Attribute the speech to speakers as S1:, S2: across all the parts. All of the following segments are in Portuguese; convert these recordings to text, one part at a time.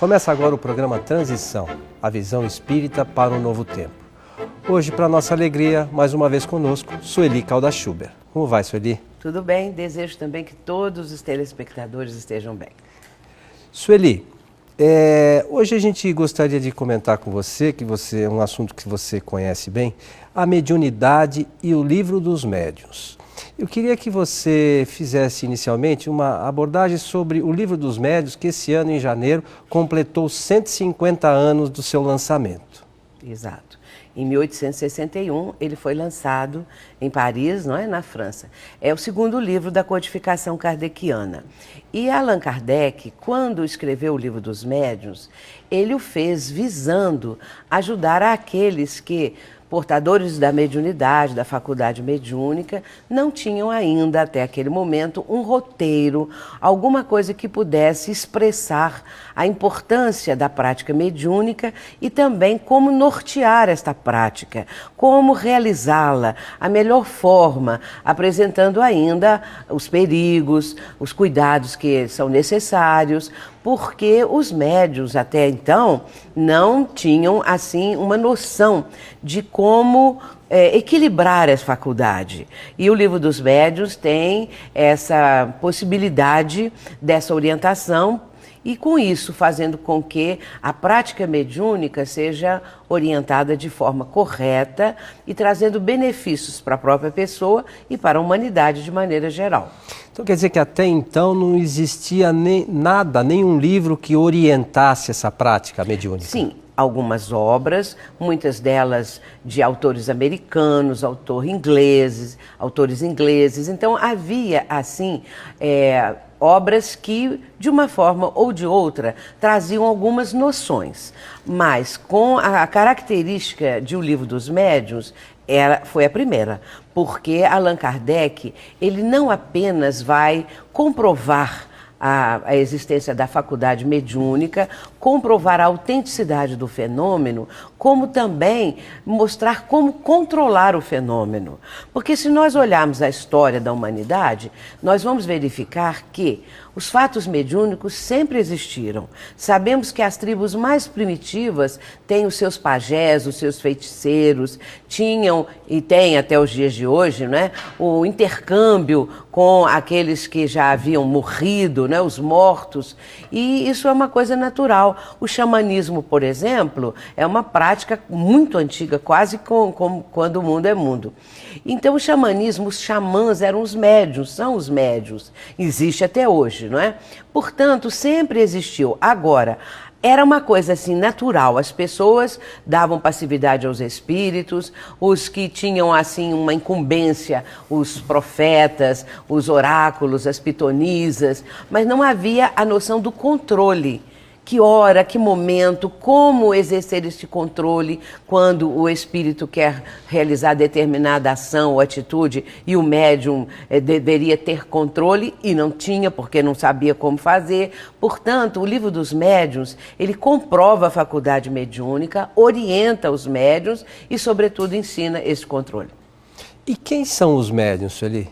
S1: Começa agora o programa Transição, a visão espírita para um novo tempo. Hoje, para nossa alegria, mais uma vez conosco, Sueli Calda-Schuber. Como vai, Sueli?
S2: Tudo bem, desejo também que todos os telespectadores estejam bem.
S1: Sueli, hoje a gente gostaria de comentar com você, é um assunto que você conhece bem, a mediunidade e o livro dos médiuns. Eu queria que você fizesse inicialmente uma abordagem sobre o livro dos médiuns, que esse ano, em janeiro, completou 150 anos do seu lançamento.
S2: Exato. Em 1861, ele foi lançado em Paris, não é? Na França. É o segundo livro da codificação kardeciana. E Allan Kardec, quando escreveu o livro dos médiuns, ele o fez visando ajudar aqueles que, portadores da mediunidade, da faculdade mediúnica, não tinham ainda, até aquele momento, um roteiro, alguma coisa que pudesse expressar a importância da prática mediúnica e também como nortear esta prática, como realizá-la, a melhor forma, apresentando ainda os perigos, os cuidados que são necessários, porque os médiuns até então não tinham assim uma noção de como equilibrar essa faculdade. E o livro dos médiuns tem essa possibilidade dessa orientação e com isso fazendo com que a prática mediúnica seja orientada de forma correta e trazendo benefícios para a própria pessoa e para a humanidade de maneira geral.
S1: Então quer dizer que até então não existia nenhum livro que orientasse essa prática mediúnica?
S2: Sim, algumas obras, muitas delas de autores americanos, autores ingleses. Então havia assim obras que, de uma forma ou de outra, traziam algumas noções. Mas com a característica de O Livro dos Médiuns, foi a primeira, porque Allan Kardec, ele não apenas vai comprovar a existência da faculdade mediúnica, comprovar a autenticidade do fenômeno, como também mostrar como controlar o fenômeno. Porque se nós olharmos a história da humanidade, nós vamos verificar que os fatos mediúnicos sempre existiram. Sabemos que as tribos mais primitivas têm os seus pajés, os seus feiticeiros, tinham e têm até os dias de hoje, né, o intercâmbio com aqueles que já haviam morrido, né, os mortos, e isso é uma coisa natural. O xamanismo, por exemplo, é uma prática muito antiga, quase como quando o mundo é mundo. Então o xamanismo, os xamãs eram os médiuns, são os médiuns, existe até hoje, não é? Portanto, sempre existiu. Agora, era uma coisa assim natural, as pessoas davam passividade aos espíritos, os que tinham assim uma incumbência, os profetas, os oráculos, as pitonisas, mas não havia a noção do controle. Que hora, que momento, como exercer este controle quando o espírito quer realizar determinada ação ou atitude e o médium deveria ter controle e não tinha porque não sabia como fazer. Portanto, o livro dos médiuns, ele comprova a faculdade mediúnica, orienta os médiuns e, sobretudo, ensina esse controle.
S1: E quem são os médiuns, Sueli?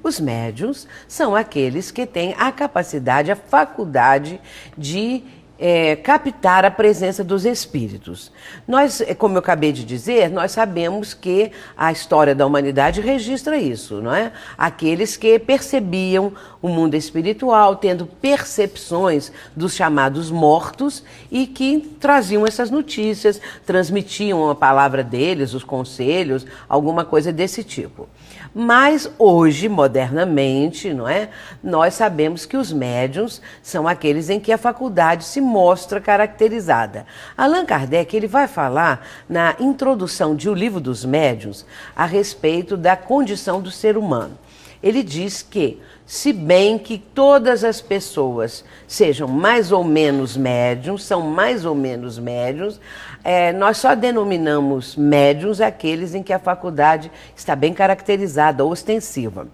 S2: Os médiuns são aqueles que têm a capacidade, a faculdade de captar a presença dos espíritos. Nós, como eu acabei de dizer, nós sabemos que a história da humanidade registra isso, não é? Aqueles que percebiam o mundo espiritual, tendo percepções dos chamados mortos e que traziam essas notícias, transmitiam a palavra deles, os conselhos, alguma coisa desse tipo. Mas hoje, modernamente, não é? Nós sabemos que os médiuns são aqueles em que a faculdade se mostra caracterizada. Allan Kardec, ele vai falar na introdução de O Livro dos Médiuns a respeito da condição do ser humano. Ele diz que, se bem que todas as pessoas sejam mais ou menos médiuns, são mais ou menos médiuns, nós só denominamos médiuns aqueles em que a faculdade está bem caracterizada, ostensiva.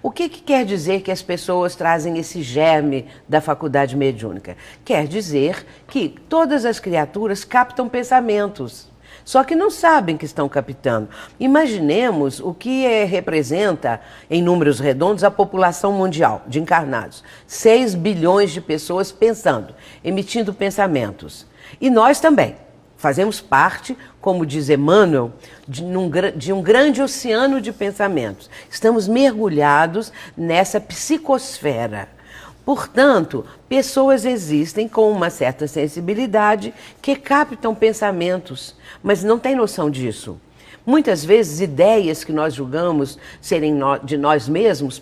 S2: O que quer dizer que as pessoas trazem esse germe da faculdade mediúnica? Quer dizer que todas as criaturas captam pensamentos. só que não sabem que estão captando. Imaginemos o que representa, em números redondos, a população mundial de encarnados. 6 bilhões de pessoas pensando, emitindo pensamentos. E nós também. Fazemos parte, como diz Emmanuel, de um grande oceano de pensamentos. Estamos mergulhados nessa psicosfera. Portanto, pessoas existem com uma certa sensibilidade que captam pensamentos, mas não têm noção disso. Muitas vezes, ideias que nós julgamos serem de nós mesmos,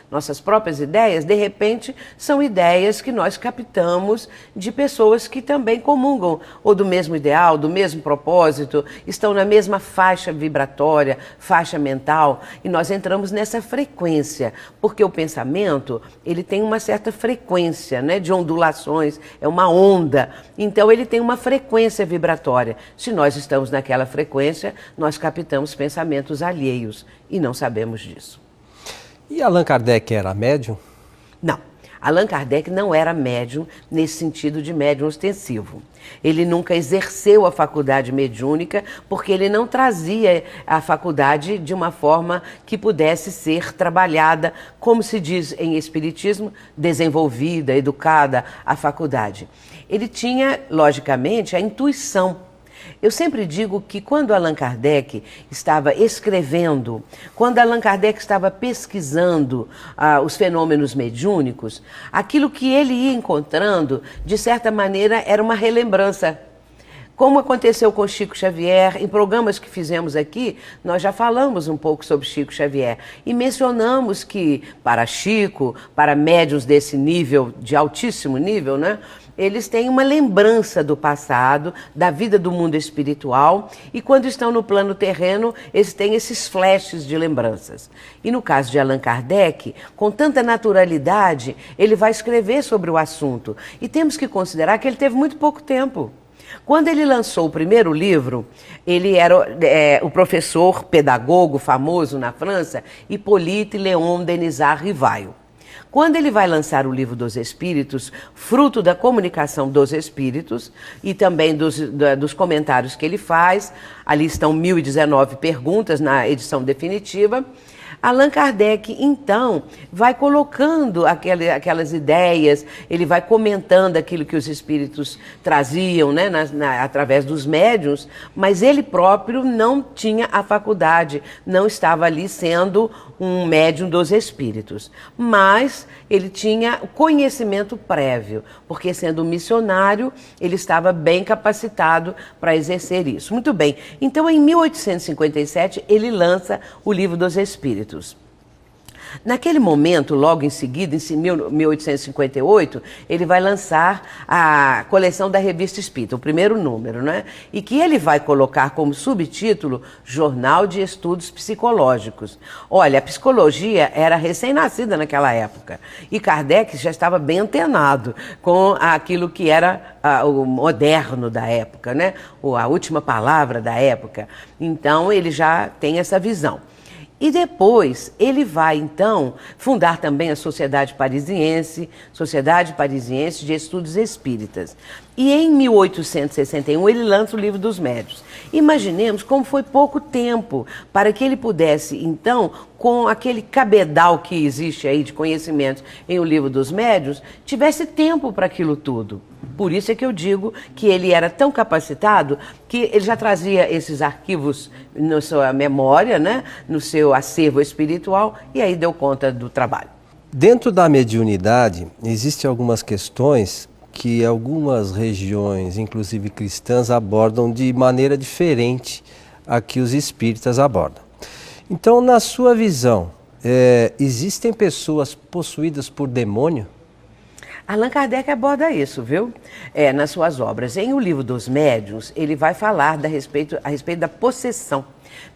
S2: nossas próprias ideias, de repente, são ideias que nós captamos de pessoas que também comungam, ou do mesmo ideal, do mesmo propósito, estão na mesma faixa vibratória, faixa mental, e nós entramos nessa frequência, porque o pensamento, ele tem uma certa frequência, né, de ondulações, é uma onda, então ele tem uma frequência vibratória. Se nós estamos naquela frequência, nós captamos pensamentos alheios e não sabemos disso.
S1: E Allan Kardec era médium?
S2: Não. Allan Kardec não era médium nesse sentido de médium ostensivo. Ele nunca exerceu a faculdade mediúnica porque ele não trazia a faculdade de uma forma que pudesse ser trabalhada, como se diz em espiritismo, desenvolvida, educada, a faculdade. Ele tinha, logicamente, a intuição. Eu sempre digo que quando Allan Kardec estava escrevendo, quando Allan Kardec estava pesquisando os fenômenos mediúnicos, aquilo que ele ia encontrando, de certa maneira, era uma relembrança. Como aconteceu com Chico Xavier, em programas que fizemos aqui, nós já falamos um pouco sobre Chico Xavier e mencionamos que para Chico, para médiuns desse nível, de altíssimo nível, né? Eles têm uma lembrança do passado, da vida do mundo espiritual, e quando estão no plano terreno, eles têm esses flashes de lembranças. E no caso de Allan Kardec, com tanta naturalidade, ele vai escrever sobre o assunto. E temos que considerar que ele teve muito pouco tempo. Quando ele lançou o primeiro livro, ele era o professor pedagogo famoso na França, Hippolyte Léon Denisard Rivail. Quando ele vai lançar o Livro dos Espíritos, fruto da comunicação dos Espíritos e também dos comentários que ele faz, ali estão 1019 perguntas na edição definitiva, Allan Kardec, então, vai colocando aquelas ideias, ele vai comentando aquilo que os espíritos traziam, né, através dos médiuns, mas ele próprio não tinha a faculdade, não estava ali sendo um médium dos espíritos. Mas ele tinha conhecimento prévio, porque sendo missionário, ele estava bem capacitado para exercer isso. Muito bem, então em 1857, ele lança o Livro dos Espíritos. Naquele momento, logo em seguida, em 1858, ele vai lançar a coleção da Revista Espírita, o primeiro número, né? E que ele vai colocar como subtítulo Jornal de Estudos Psicológicos. Olha, a psicologia era recém-nascida naquela época e Kardec já estava bem antenado com aquilo que era o moderno da época, né? A última palavra da época. Então, ele já tem essa visão. E depois ele vai, então, fundar também a Sociedade Parisiense de Estudos Espíritas. E em 1861 ele lança o Livro dos Médiuns. Imaginemos como foi pouco tempo para que ele pudesse, então, com aquele cabedal que existe aí de conhecimentos em O Livro dos Médiuns, tivesse tempo para aquilo tudo. Por isso é que eu digo que ele era tão capacitado que ele já trazia esses arquivos na sua memória, né, no seu acervo espiritual, e aí deu conta do trabalho.
S1: Dentro da mediunidade, existem algumas questões que algumas regiões, inclusive cristãs, abordam de maneira diferente a que os espíritas abordam. Então, na sua visão, existem pessoas possuídas por demônio?
S2: Allan Kardec aborda isso, viu? Nas suas obras. Em O Livro dos Médiuns, ele vai falar a respeito da possessão.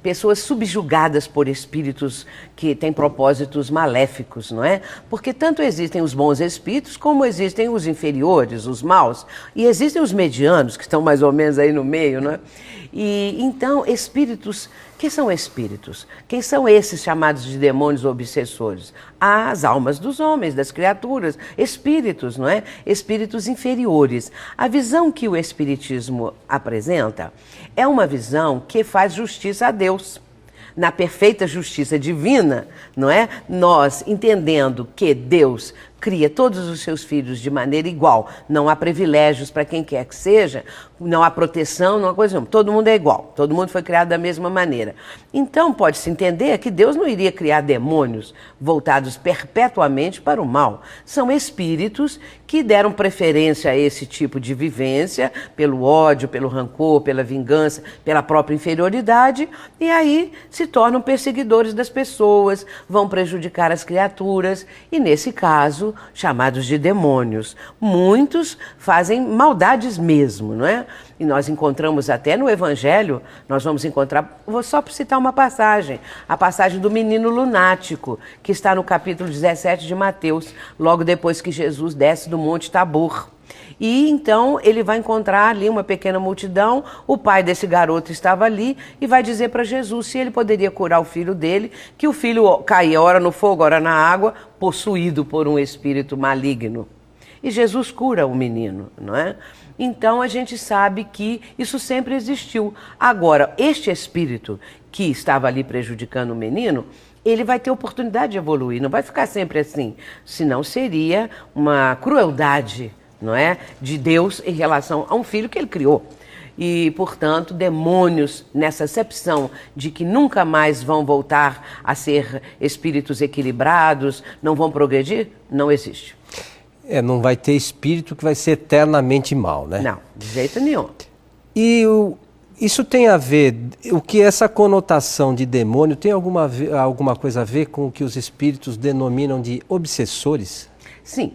S2: Pessoas subjugadas por espíritos que têm propósitos maléficos, não é? Porque tanto existem os bons espíritos como existem os inferiores, os maus, e existem os medianos, que estão mais ou menos aí no meio, não é? E então, espíritos, que são espíritos? Quem são esses chamados de demônios obsessores? As almas dos homens, das criaturas, espíritos, não é? Espíritos inferiores. A visão que o espiritismo apresenta é uma visão que faz justiça a Deus. Na perfeita justiça divina, não é? Nós entendendo que Deus cria todos os seus filhos de maneira igual, não há privilégios para quem quer que seja, não há proteção, não há coisa nenhuma, todo mundo é igual, todo mundo foi criado da mesma maneira. Então pode-se entender que Deus não iria criar demônios voltados perpetuamente para o mal. São espíritos que deram preferência a esse tipo de vivência, pelo ódio, pelo rancor, pela vingança, pela própria inferioridade, e aí se tornam perseguidores das pessoas, vão prejudicar as criaturas, e nesse caso, chamados de demônios. Muitos fazem maldades mesmo, não é? E nós encontramos até no Evangelho, nós vamos encontrar, vou só citar uma passagem, a passagem do menino lunático, que está no capítulo 17 de Mateus, logo depois que Jesus desce do Monte Tabor. E então ele vai encontrar ali uma pequena multidão, o pai desse garoto estava ali e vai dizer para Jesus se ele poderia curar o filho dele, que o filho caía ora no fogo, ora na água, possuído por um espírito maligno. E Jesus cura o menino, não é? Então a gente sabe que isso sempre existiu. Agora, este espírito que estava ali prejudicando o menino, ele vai ter oportunidade de evoluir, não vai ficar sempre assim, senão seria uma crueldade, não é, de Deus em relação a um filho que ele criou. E, portanto, demônios, nessa acepção de que nunca mais vão voltar a ser espíritos equilibrados, não vão progredir, não existe.
S1: Não vai ter espírito que vai ser eternamente mal, né?
S2: Não, de jeito nenhum.
S1: E isso tem a ver, o que essa conotação de demônio tem alguma coisa a ver com o que os espíritos denominam de obsessores?
S2: Sim.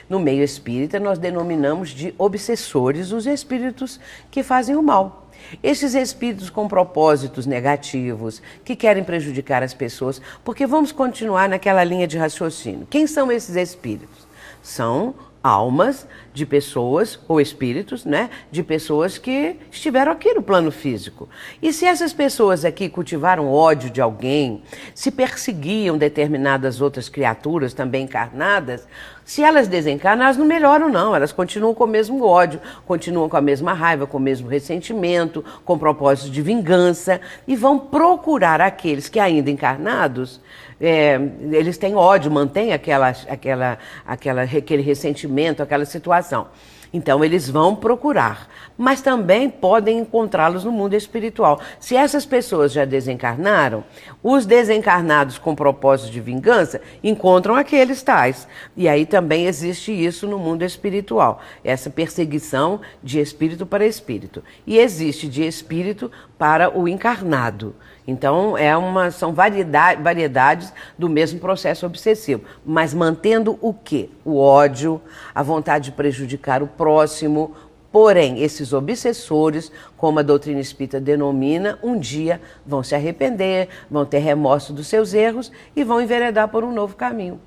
S2: No meio espírita, nós denominamos de obsessores os espíritos que fazem o mal. Esses espíritos com propósitos negativos, que querem prejudicar as pessoas, porque vamos continuar naquela linha de raciocínio. Quem são esses espíritos? São almas de pessoas, ou espíritos, né, de pessoas que estiveram aqui no plano físico. E se essas pessoas aqui cultivaram ódio de alguém, se perseguiam determinadas outras criaturas também encarnadas, se elas desencarnam, elas não melhoram não, elas continuam com o mesmo ódio, continuam com a mesma raiva, com o mesmo ressentimento, com propósito de vingança, e vão procurar aqueles que ainda encarnados, eles têm ódio, mantêm aquele ressentimento, aquela situação. Então eles vão procurar, mas também podem encontrá-los no mundo espiritual. Se essas pessoas já desencarnaram, os desencarnados com propósito de vingança encontram aqueles tais. E aí também existe isso no mundo espiritual, essa perseguição de espírito para espírito. E existe de espírito para o encarnado. Então, são variedades do mesmo processo obsessivo, mas mantendo o quê? O ódio, a vontade de prejudicar o próximo. Porém, esses obsessores, como a doutrina espírita denomina, um dia vão se arrepender, vão ter remorso dos seus erros e vão enveredar por um novo caminho.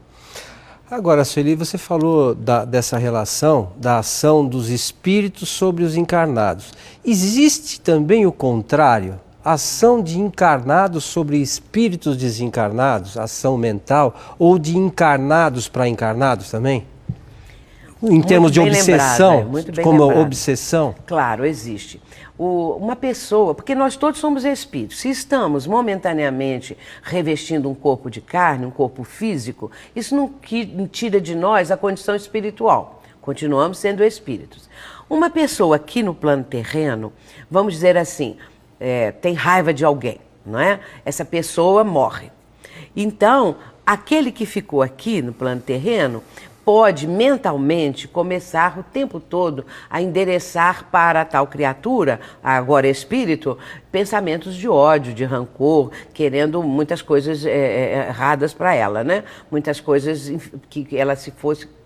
S1: Agora, Sueli, você falou dessa relação, da ação dos espíritos sobre os encarnados. Existe também o contrário? Ação de encarnados sobre espíritos desencarnados, ação mental, ou de encarnados para encarnados também? Em termos de obsessão, como obsessão?
S2: Claro, existe. Uma pessoa, porque nós todos somos espíritos, se estamos momentaneamente revestindo um corpo de carne, um corpo físico, isso não tira de nós a condição espiritual. Continuamos sendo espíritos. Uma pessoa aqui no plano terreno, vamos dizer assim, tem raiva de alguém, não é? Essa pessoa morre. Então, aquele que ficou aqui no plano terreno pode mentalmente começar o tempo todo a endereçar para a tal criatura, agora espírito, pensamentos de ódio, de rancor, querendo muitas coisas erradas para ela, né? Muitas coisas que ela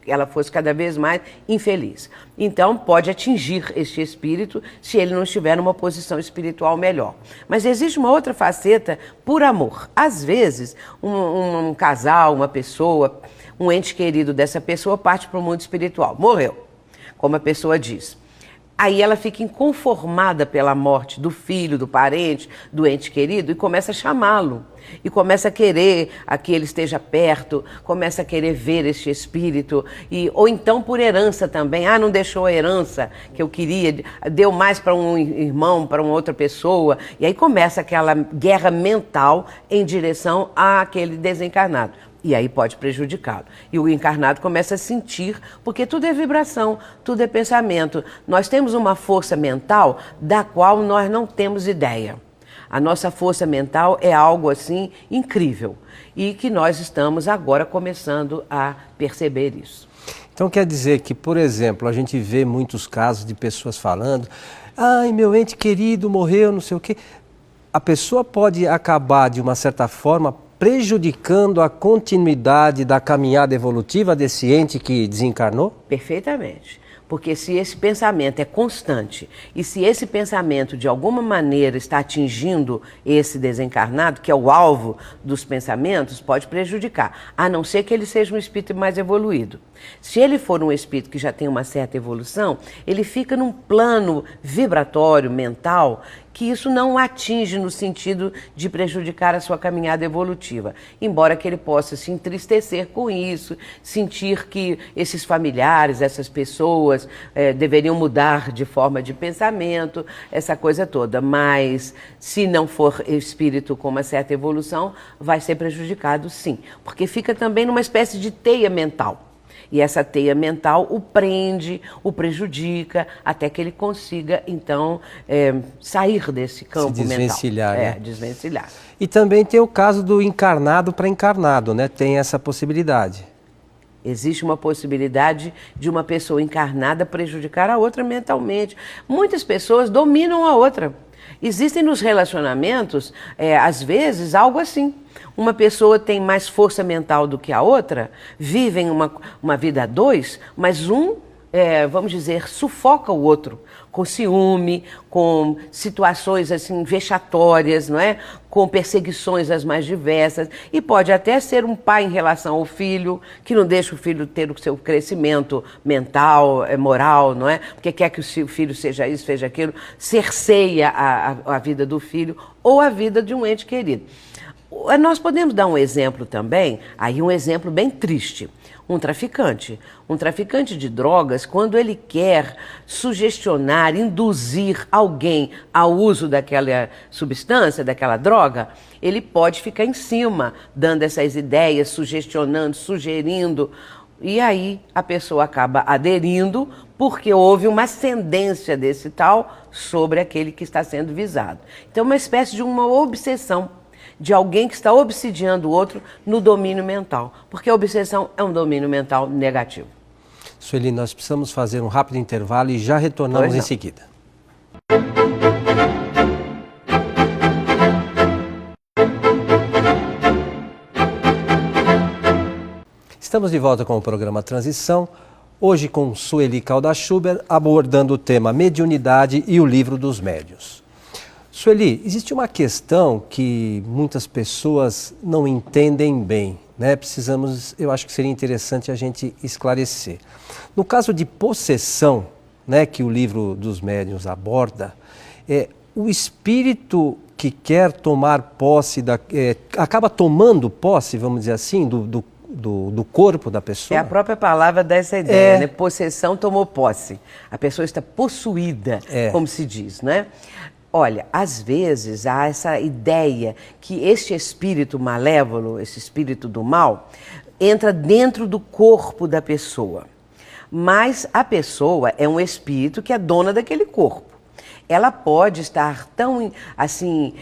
S2: ela fosse cada vez mais infeliz. Então, pode atingir este espírito se ele não estiver numa posição espiritual melhor. Mas existe uma outra faceta por amor. Às vezes, um casal, uma pessoa, um ente querido dessa pessoa parte para o mundo espiritual. Morreu, como a pessoa diz. Aí ela fica inconformada pela morte do filho, do parente, do ente querido e começa a chamá-lo. E começa a querer que ele esteja perto, começa a querer ver este espírito. Ou então por herança também. Não deixou a herança que eu queria, deu mais para um irmão, para uma outra pessoa. E aí começa aquela guerra mental em direção àquele desencarnado. E aí pode prejudicá-lo. E o encarnado começa a sentir, porque tudo é vibração, tudo é pensamento. Nós temos uma força mental da qual nós não temos ideia. A nossa força mental é algo assim incrível e que nós estamos agora começando a perceber isso.
S1: Então quer dizer que, por exemplo, a gente vê muitos casos de pessoas falando: ai, meu ente querido morreu, não sei o quê. A pessoa pode acabar, de uma certa forma, prejudicando a continuidade da caminhada evolutiva desse ente que desencarnou?
S2: Perfeitamente. Porque se esse pensamento é constante e se esse pensamento de alguma maneira está atingindo esse desencarnado, que é o alvo dos pensamentos, pode prejudicar, a não ser que ele seja um espírito mais evoluído. Se ele for um espírito que já tem uma certa evolução, ele fica num plano vibratório, mental, que isso não atinge no sentido de prejudicar a sua caminhada evolutiva. Embora que ele possa se entristecer com isso, sentir que esses familiares, essas pessoas deveriam mudar de forma de pensamento, essa coisa toda. Mas se não for espírito com uma certa evolução, vai ser prejudicado sim. Porque fica também numa espécie de teia mental. E essa teia mental o prende, o prejudica, até que ele consiga, então, sair desse campo mental.
S1: Se desvencilhar, né?
S2: Desvencilhar.
S1: E também tem o caso do encarnado para encarnado, né? Tem essa possibilidade.
S2: Existe uma possibilidade de uma pessoa encarnada prejudicar a outra mentalmente. Muitas pessoas dominam a outra. Existem nos relacionamentos, às vezes, algo assim. Uma pessoa tem mais força mental do que a outra, vivem uma vida a dois, mas vamos dizer, sufoca o outro com ciúme, com situações assim vexatórias, não é? Com perseguições as mais diversas. E pode até ser um pai em relação ao filho, que não deixa o filho ter o seu crescimento mental, moral, não é? Porque quer que o filho seja isso, seja aquilo, cerceia a vida do filho ou a vida de um ente querido. Nós podemos dar um exemplo também, aí um exemplo bem triste. Um traficante de drogas, quando ele quer sugestionar, induzir alguém ao uso daquela substância, daquela droga, ele pode ficar em cima, dando essas ideias, sugestionando, sugerindo, e aí a pessoa acaba aderindo porque houve uma ascendência desse tal sobre aquele que está sendo visado. Então, uma espécie de uma obsessão de alguém que está obsidiando o outro no domínio mental, porque a obsessão é um domínio mental negativo.
S1: Sueli, nós precisamos fazer um rápido intervalo e já retornamos em seguida. Estamos de volta com o programa Transição, hoje com Sueli Caldas-Schubert, abordando o tema mediunidade e o livro dos médiuns. Sueli, existe uma questão que muitas pessoas não entendem bem, né? Eu acho que seria interessante a gente esclarecer. No caso de possessão, né, que o livro dos médiuns aborda, o espírito que quer tomar posse, acaba tomando posse, vamos dizer assim, do corpo da pessoa?
S2: É a própria palavra dessa ideia, né? Possessão tomou posse. A pessoa está possuída, como se diz, né? Olha, às vezes há essa ideia que este espírito malévolo, esse espírito do mal, entra dentro do corpo da pessoa. Mas a pessoa é um espírito que é dona daquele corpo. Ela pode estar tão, assim,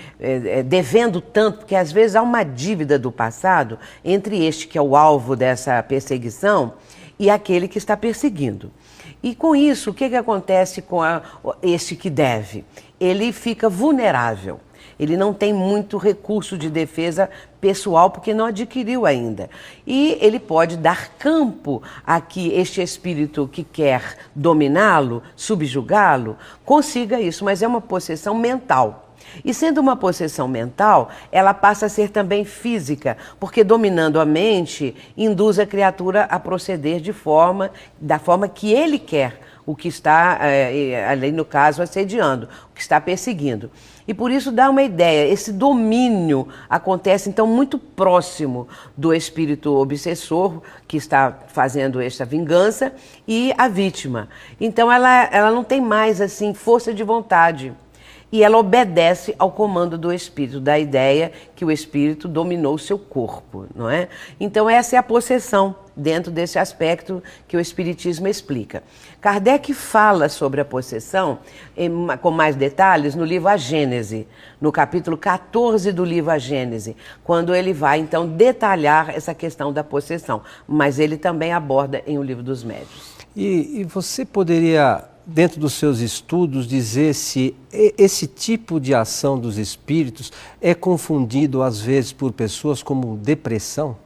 S2: devendo tanto, porque às vezes há uma dívida do passado entre este que é o alvo dessa perseguição e aquele que está perseguindo. E com isso, o que acontece com este que deve? Ele fica vulnerável. Ele não tem muito recurso de defesa pessoal porque não adquiriu ainda. E ele pode dar campo a que este espírito que quer dominá-lo, subjugá-lo, consiga isso, mas é uma possessão mental. E sendo uma possessão mental, ela passa a ser também física, porque dominando a mente, induz a criatura a proceder da forma que ele quer, o que está, ali no caso, assediando, o que está perseguindo. E por isso dá uma ideia, esse domínio acontece então muito próximo do espírito obsessor, que está fazendo esta vingança, e a vítima. Então ela não tem mais assim força de vontade. E ela obedece ao comando do espírito, da ideia que o espírito dominou o seu corpo, não é? Então essa é a possessão, dentro desse aspecto que o espiritismo explica. Kardec fala sobre a possessão com mais detalhes no livro A Gênese, no capítulo 14 do livro A Gênese, quando ele vai então detalhar essa questão da possessão, mas ele também aborda em O Livro dos Médiuns.
S1: E você poderia, dentro dos seus estudos, dizer se esse tipo de ação dos espíritos é confundido às vezes por pessoas como depressão?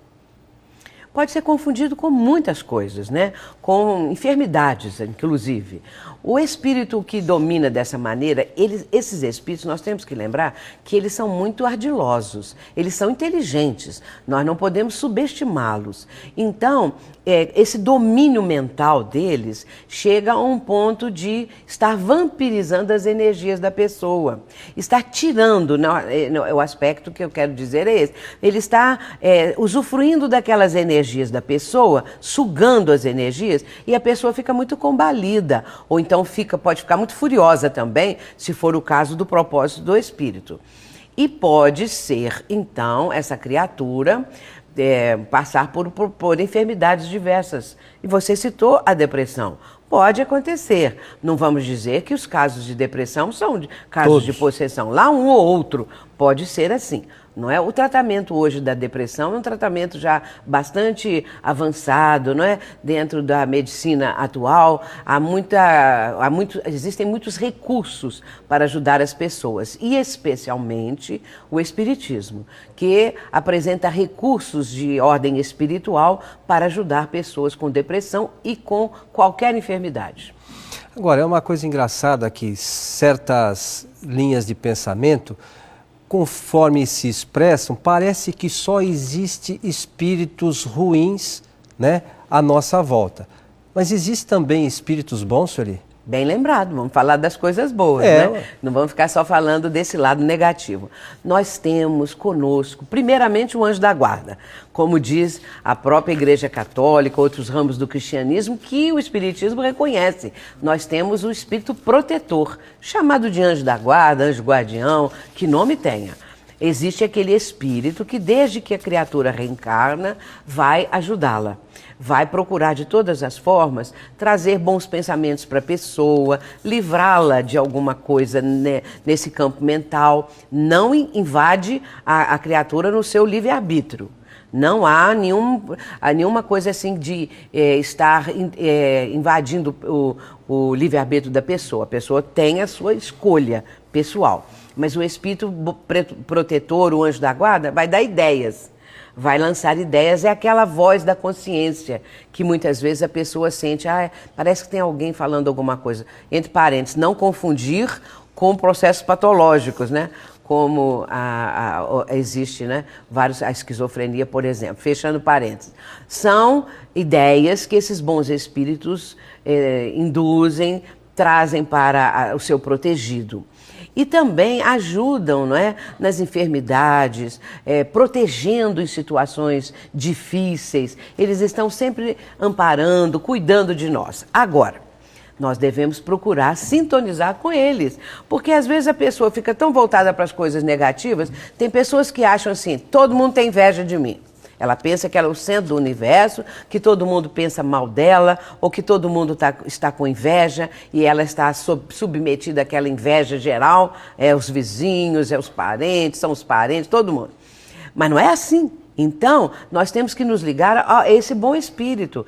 S2: Pode ser confundido com muitas coisas, né? Com enfermidades, inclusive. O espírito que domina dessa maneira, esses espíritos, nós temos que lembrar que eles são muito ardilosos, eles são inteligentes, nós não podemos subestimá-los. Então, esse domínio mental deles chega a um ponto de estar vampirizando as energias da pessoa, estar tirando, o aspecto que eu quero dizer é esse, ele está usufruindo daquelas energias da pessoa, sugando as energias, e a pessoa fica muito combalida, ou então pode ficar muito furiosa também, se for o caso do propósito do espírito. E pode ser, então, essa criatura passar por enfermidades diversas. E você citou a depressão. Pode acontecer. Não vamos dizer que os casos de depressão são casos de possessão. Lá um ou outro pode ser assim. Não é? O tratamento hoje da depressão é um tratamento já bastante avançado, não é? Dentro da medicina atual, existem muitos recursos para ajudar as pessoas, e especialmente o espiritismo, que apresenta recursos de ordem espiritual para ajudar pessoas com depressão e com qualquer enfermidade.
S1: Agora, é uma coisa engraçada que certas linhas de pensamento, conforme se expressam, parece que só existe espíritos ruins, né, à nossa volta. Mas existem também espíritos bons, Sueli?
S2: Bem lembrado, vamos falar das coisas boas, né? Não vamos ficar só falando desse lado negativo. Nós temos conosco, primeiramente, o anjo da guarda, como diz a própria Igreja Católica, outros ramos do cristianismo, que o Espiritismo reconhece. Nós temos o espírito protetor, chamado de anjo da guarda, anjo guardião, que nome tenha. Existe aquele espírito que, desde que a criatura reencarna, vai ajudá-la. Vai procurar de todas as formas trazer bons pensamentos para a pessoa, livrá-la de alguma coisa nesse campo mental. Não invade a criatura no seu livre-arbítrio. Não há nenhuma coisa assim de estar invadindo o livre-arbítrio da pessoa. A pessoa tem a sua escolha pessoal. Mas o espírito protetor, o anjo da guarda, vai dar ideias. Vai lançar ideias, é aquela voz da consciência que muitas vezes a pessoa sente, parece que tem alguém falando alguma coisa. Entre parênteses, não confundir com processos patológicos, né? Como existe, né? A esquizofrenia, por exemplo, fechando parênteses. São ideias que esses bons espíritos induzem, trazem para o seu protegido. E também ajudam, não é, nas enfermidades, protegendo em situações difíceis. Eles estão sempre amparando, cuidando de nós. Agora, nós devemos procurar sintonizar com eles, porque às vezes a pessoa fica tão voltada para as coisas negativas. Tem pessoas que acham assim, todo mundo tem inveja de mim. Ela pensa que ela é o centro do universo, que todo mundo pensa mal dela, ou que todo mundo está com inveja e ela está submetida àquela inveja geral, os vizinhos, os parentes, são os parentes, todo mundo. Mas não é assim. Então, nós temos que nos ligar a esse bom espírito.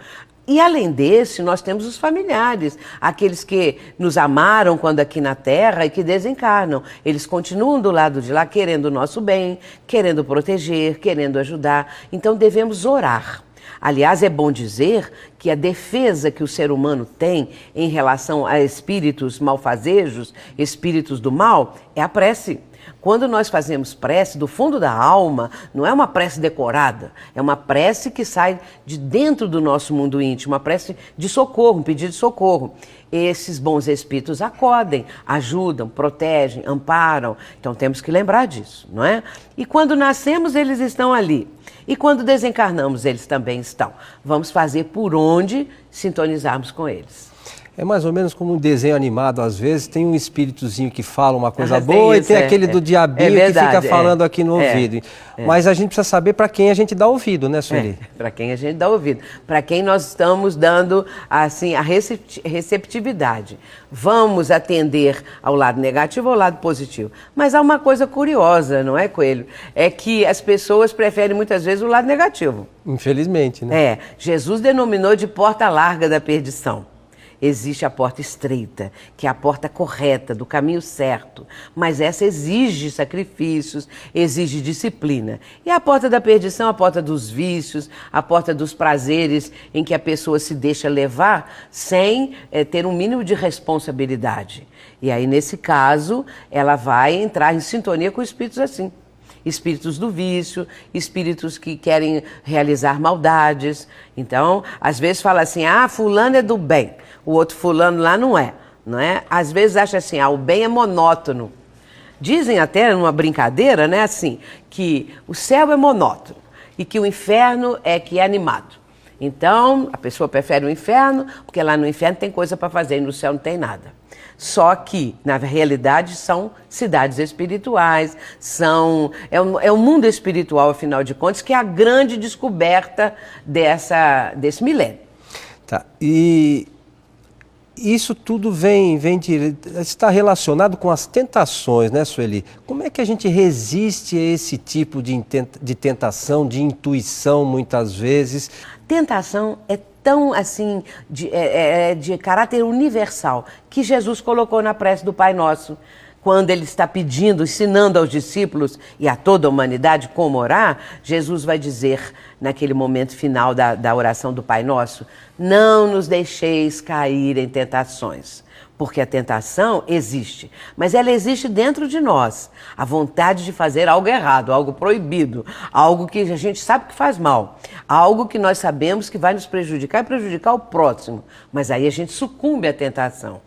S2: E além desse, nós temos os familiares, aqueles que nos amaram quando aqui na Terra e que desencarnam. Eles continuam do lado de lá querendo o nosso bem, querendo proteger, querendo ajudar. Então devemos orar. Aliás, é bom dizer que a defesa que o ser humano tem em relação a espíritos malfazejos, espíritos do mal, é a prece. Quando nós fazemos prece do fundo da alma, não é uma prece decorada, é uma prece que sai de dentro do nosso mundo íntimo, uma prece de socorro, um pedido de socorro. Esses bons espíritos acodem, ajudam, protegem, amparam. Então temos que lembrar disso, não é? E quando nascemos, eles estão ali. E quando desencarnamos, eles também estão. Vamos fazer por onde sintonizarmos com eles.
S1: É mais ou menos como um desenho animado, às vezes, tem um espíritozinho que fala uma coisa boa e tem aquele do diabinho que fica falando aqui no ouvido. Mas a gente precisa saber para quem a gente dá ouvido, né, Sueli?
S2: Para quem a gente dá ouvido, para quem nós estamos dando assim, a receptividade. Vamos atender ao lado negativo ou ao lado positivo. Mas há uma coisa curiosa, não é, Coelho? É que as pessoas preferem muitas vezes o lado negativo.
S1: Infelizmente, né?
S2: Jesus denominou de porta larga da perdição. Existe a porta estreita, que é a porta correta, do caminho certo. Mas essa exige sacrifícios, exige disciplina. E a porta da perdição, a porta dos vícios, a porta dos prazeres, em que a pessoa se deixa levar sem ter um mínimo de responsabilidade. E aí, nesse caso, ela vai entrar em sintonia com espíritos assim. Espíritos do vício, espíritos que querem realizar maldades. Então, às vezes fala assim, fulano é do bem, o outro fulano lá não é? Às vezes acha assim, o bem é monótono. Dizem até numa brincadeira, né, assim, que o céu é monótono e que o inferno é que é animado. Então, a pessoa prefere o inferno, porque lá no inferno tem coisa para fazer e no céu não tem nada. Só que, na realidade, são cidades espirituais, é o mundo espiritual, afinal de contas, que é a grande descoberta desse milênio.
S1: Tá, e isso tudo está relacionado com as tentações, né, Sueli? Como é que a gente resiste a esse tipo de tentação, de intuição, muitas vezes?
S2: Tentação é tão assim, de caráter universal, que Jesus colocou na prece do Pai Nosso. Quando ele está pedindo, ensinando aos discípulos e a toda a humanidade como orar, Jesus vai dizer, naquele momento final da oração do Pai Nosso, não nos deixeis cair em tentações. Porque a tentação existe, mas ela existe dentro de nós. A vontade de fazer algo errado, algo proibido, algo que a gente sabe que faz mal, algo que nós sabemos que vai nos prejudicar e prejudicar o próximo. Mas aí a gente sucumbe à tentação.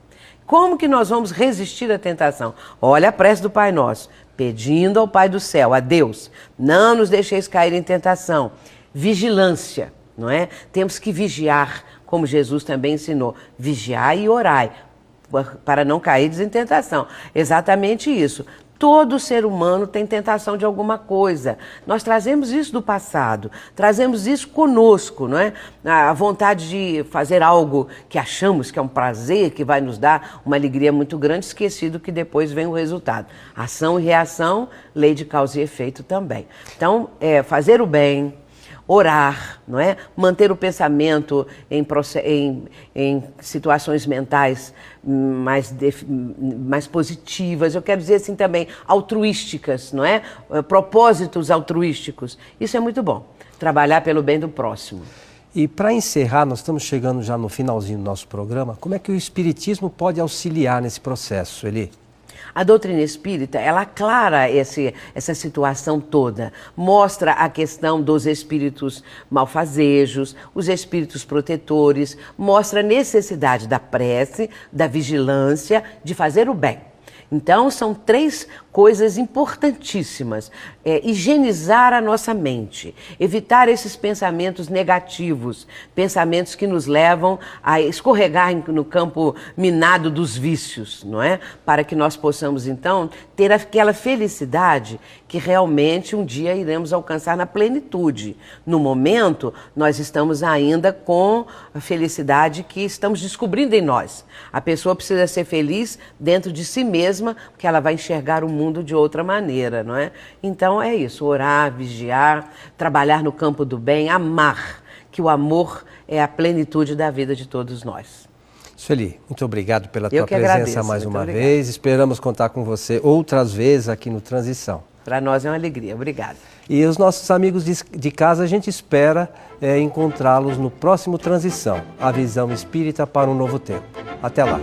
S2: Como que nós vamos resistir à tentação? Olha a prece do Pai Nosso, pedindo ao Pai do Céu, a Deus, não nos deixeis cair em tentação. Vigilância, não é? Temos que vigiar, como Jesus também ensinou, vigiai e orai, para não cair em tentação. Exatamente isso. Todo ser humano tem tentação de alguma coisa. Nós trazemos isso do passado, trazemos isso conosco, não é? A vontade de fazer algo que achamos que é um prazer, que vai nos dar uma alegria muito grande, esquecido que depois vem o resultado. Ação e reação, lei de causa e efeito também. Então, fazer o bem, orar, não é? Manter o pensamento em situações mentais mais positivas, eu quero dizer assim também, altruísticas, não é? Propósitos altruísticos. Isso é muito bom, trabalhar pelo bem do próximo.
S1: E para encerrar, nós estamos chegando já no finalzinho do nosso programa, como é que o Espiritismo pode auxiliar nesse processo, Sueli?
S2: A doutrina espírita, ela aclara essa situação toda, mostra a questão dos espíritos malfazejos, os espíritos protetores, mostra a necessidade da prece, da vigilância, de fazer o bem. Então, são 3 coisas importantíssimas. Higienizar a nossa mente, evitar esses pensamentos negativos, pensamentos que nos levam a escorregar no campo minado dos vícios, não é? Para que nós possamos, então, ter aquela felicidade que realmente um dia iremos alcançar na plenitude. No momento, nós estamos ainda com a felicidade que estamos descobrindo em nós. A pessoa precisa ser feliz dentro de si mesma, porque ela vai enxergar o mundo de outra maneira, não é? Então é isso, orar, vigiar, trabalhar no campo do bem, amar. que o amor é a plenitude da vida de todos nós.
S1: Sueli, muito obrigado pela tua
S2: Eu que
S1: presença
S2: agradeço,
S1: mais
S2: muito
S1: uma
S2: obrigada.
S1: vez. Esperamos contar com você outras vezes aqui no Transição.
S2: Para nós é uma alegria. Obrigada.
S1: E os nossos amigos de casa, a gente espera encontrá-los no próximo Transição, a visão espírita para um novo tempo. Até lá.